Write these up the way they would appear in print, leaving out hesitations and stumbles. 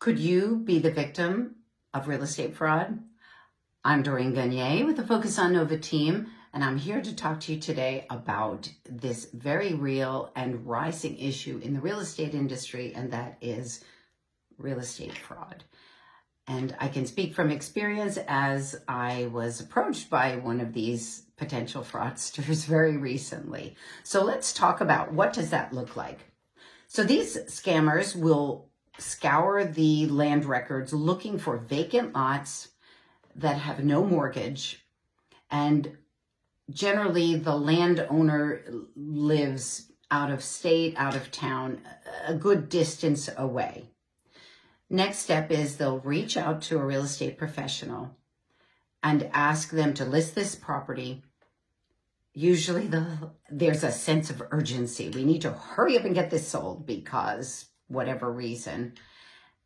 Could you be the victim of real estate fraud? I'm Doreen Gagne with a Focus on Nova team, and I'm here to talk to you today about this very real and rising issue in the real estate industry, and that is real estate fraud. And I can speak from experience as I was approached by one of these potential fraudsters very recently. So let's talk about what does that look like. So these scammers will scour the land records looking for vacant lots that have no mortgage, and generally the landowner lives out of state, out of town, a good distance away. Next step is they'll reach out to a real estate professional and ask them to list this property. Usually there's a sense of urgency. We need to hurry up and get this sold because whatever reason.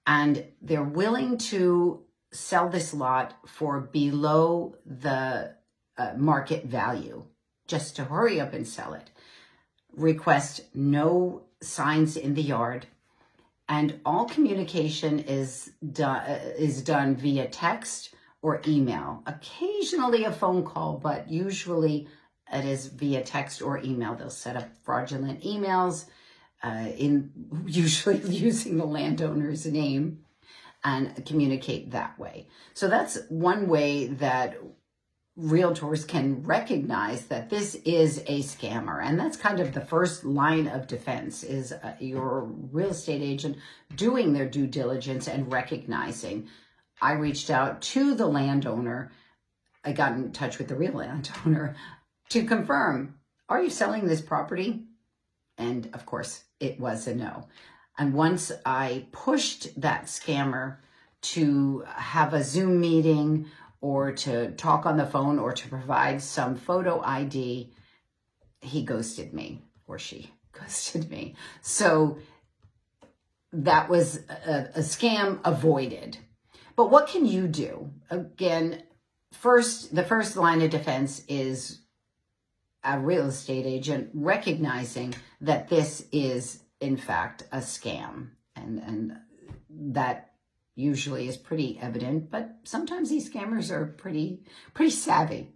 And they're willing to sell this lot for below the market value just to hurry up and sell it. Request no signs in the yard. And all communication is done via text or email. Occasionally a phone call, but usually it is via text or email. They'll set up fraudulent emails, usually using the landowner's name, and communicate that way. So that's one way that realtors can recognize that this is a scammer. And that's kind of the first line of defense, is your real estate agent doing their due diligence and recognizing. I reached out to the landowner. I got in touch with the real landowner to confirm, are you selling this property? And of course, it was a no. And once I pushed that scammer to have a Zoom meeting or to talk on the phone or to provide some photo ID, he ghosted me, or she ghosted me. So that was a scam avoided. But what can you do? Again, the first line of defense is a real estate agent recognizing that this is in fact a scam, and that usually is pretty evident, but sometimes these scammers are pretty savvy.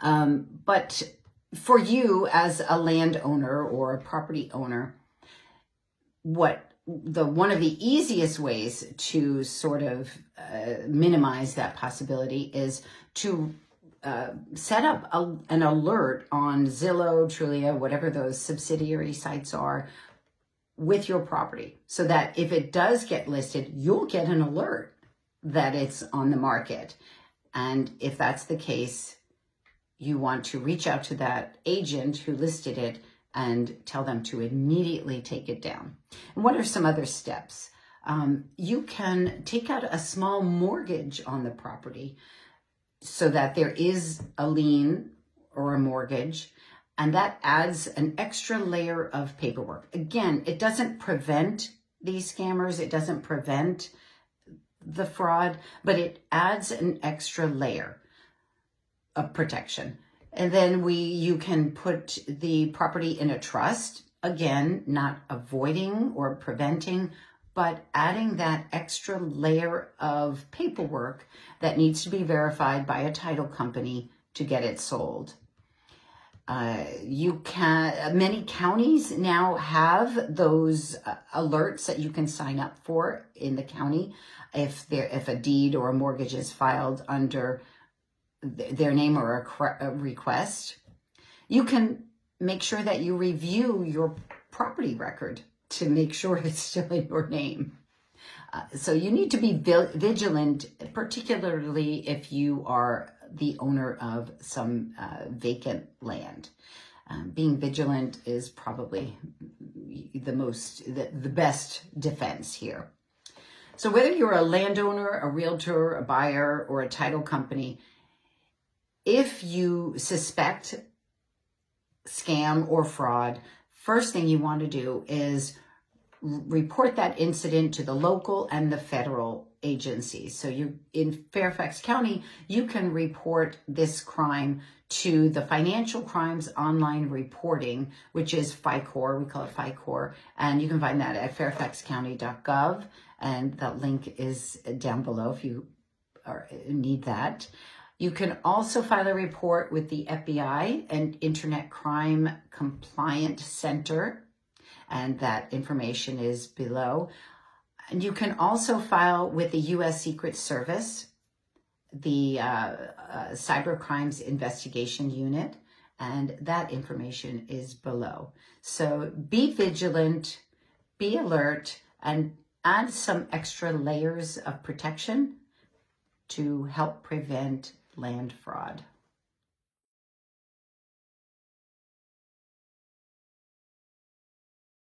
But for you as a landowner or a property owner, one of the easiest ways to sort of minimize that possibility is to set up an alert on Zillow, Trulia, whatever those subsidiary sites are, with your property, so that if it does get listed, you'll get an alert that it's on the market. And if that's the case, you want to reach out to that agent who listed it and tell them to immediately take it down. And what are some other steps? You can take out a small mortgage on the property so that there is a lien or a mortgage, and that adds an extra layer of paperwork. Again, it doesn't prevent these scammers, it doesn't prevent the fraud, but it adds an extra layer of protection. And then you can put the property in a trust, again, not avoiding or preventing, but adding that extra layer of paperwork that needs to be verified by a title company to get it sold. Many counties now have those alerts that you can sign up for in the county if a deed or a mortgage is filed under their name or a request. You can make sure that you review your property record to make sure it's still in your name. So you need to be vigilant, particularly if you are the owner of some vacant land. Being vigilant is probably the best defense here. So whether you're a landowner, a realtor, a buyer, or a title company, if you suspect scam or fraud, first thing you want to do is report that incident to the local and the federal agencies. So you, in Fairfax County, you can report this crime to the Financial Crimes Online Reporting, which is FICOR. We call it FICOR. And you can find that at fairfaxcounty.gov. And that link is down below if you need that. You can also file a report with the FBI and Internet Crime Compliant Center, and that information is below. And you can also file with the U.S. Secret Service, the Cyber Crimes Investigation Unit, and that information is below. So be vigilant, be alert, and add some extra layers of protection to help prevent land fraud.